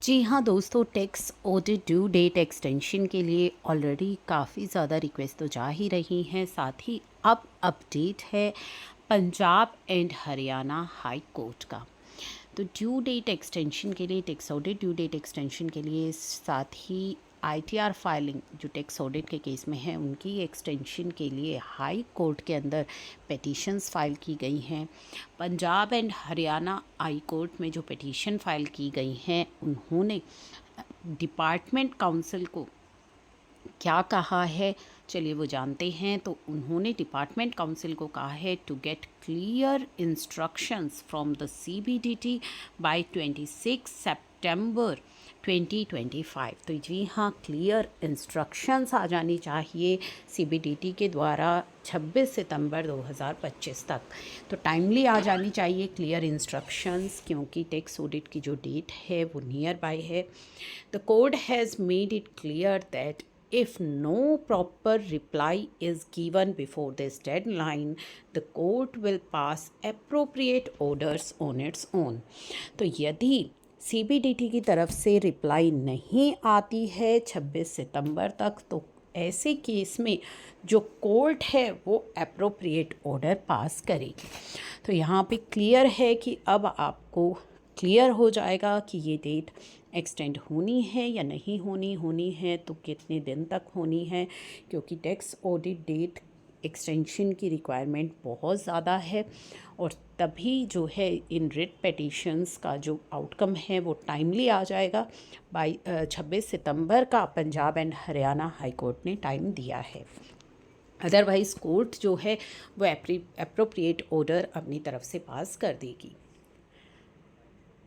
जी हाँ दोस्तों, tax audit due date extension के लिए ऑलरेडी काफ़ी ज़्यादा रिक्वेस्ट तो जा ही रही हैं। साथ ही अब अपडेट है Punjab and Haryana high court का। तो ड्यू डेट एक्सटेंशन के लिए, tax audit due date extension के लिए, साथ ही आईटीआर फाइलिंग जो टैक्स ऑडिट के केस में है उनकी एक्सटेंशन के लिए हाई कोर्ट के अंदर पिटीशंस फाइल की गई हैं। Punjab and Haryana high court में जो पिटीशन फाइल की गई हैं उन्होंने डिपार्टमेंट काउंसिल को क्या कहा है, चलिए वो जानते हैं। तो उन्होंने डिपार्टमेंट काउंसिल को कहा है to get clear instructions from the CBDT by 26 सितंबर 2025। तो जी हाँ, क्लियर इंस्ट्रक्शंस आ जानी चाहिए सीबीडीटी के द्वारा 26 सितंबर 2025 तक। तो टाइमली आ जानी चाहिए क्लियर इंस्ट्रक्शंस, क्योंकि टैक्स ऑडिट की जो डेट है वो नियर बाय है। The court has made it clear that if no proper reply is given before this deadline, the court will pass appropriate orders on its own। तो यदि CBDT की तरफ से रिप्लाई नहीं आती है 26 सितंबर तक, तो ऐसे केस में जो कोर्ट है वो अप्रोप्रिएट ऑर्डर पास करेगी। तो यहाँ पे क्लियर है कि अब आपको क्लियर हो जाएगा कि ये डेट एक्सटेंड होनी है या नहीं होनी है तो कितने दिन तक होनी है, क्योंकि टैक्स ऑडिट डेट एक्सटेंशन की रिक्वायरमेंट बहुत ज़्यादा है। और तभी जो है इन रिट पिटीशंस का जो आउटकम है वो टाइमली आ जाएगा। 26 सितंबर का Punjab and Haryana high court ने टाइम दिया है। अदरवाइज़ कोर्ट जो है वो अप्रोप्रिएट ऑर्डर अपनी तरफ से पास कर देगी।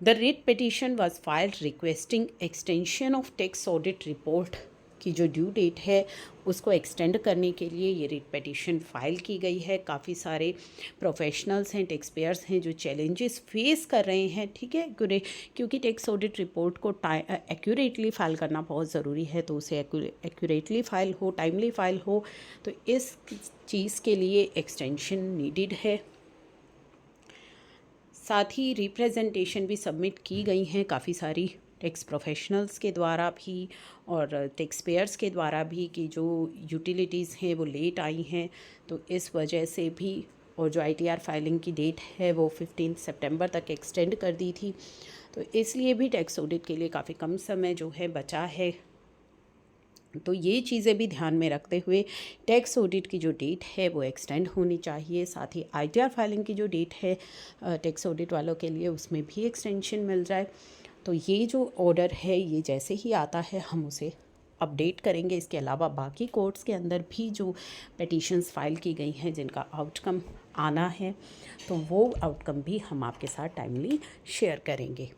The writ petition was filed requesting extension of tax audit report की जो ड्यू डेट है उसको एक्सटेंड करने के लिए ये रिट पिटीशन फाइल की गई है। काफ़ी सारे प्रोफेशनल्स हैं, टैक्स पेयर्स हैं जो चैलेंजेस फेस कर रहे हैं, ठीक है, क्योंकि टैक्स ऑडिट रिपोर्ट को एक्यूरेटली फाइल करना बहुत ज़रूरी है। तो उसे एक्यूरेटली फाइल हो, टाइमली फाइल हो, तो इस चीज़ के लिए एक्सटेंशन नीडिड है। साथ ही रिप्रेजेंटेशन भी सबमिट की गई हैं काफ़ी सारी टैक्स प्रोफेशनल्स के द्वारा भी और टैक्स पेयर्स के द्वारा भी कि जो यूटिलिटीज़ हैं वो लेट आई हैं, तो इस वजह से भी। और जो आईटीआर फाइलिंग की डेट है वो 15 सितंबर तक एक्सटेंड कर दी थी, तो इसलिए भी टैक्स ऑडिट के लिए काफ़ी कम समय जो है बचा है। तो ये चीज़ें भी ध्यान में रखते हुए टैक्स ऑडिट की जो डेट है वो एक्सटेंड होनी चाहिए। साथ ही आईटीआर फाइलिंग की जो डेट है टैक्स ऑडिट वालों के लिए उसमें भी एक्सटेंशन मिल जाए। तो ये जो ऑर्डर है ये जैसे ही आता है हम उसे अपडेट करेंगे। इसके अलावा बाकी कोर्ट्स के अंदर भी जो पिटीशंस फाइल की गई हैं जिनका आउटकम आना है, तो वो आउटकम भी हम आपके साथ टाइमली शेयर करेंगे।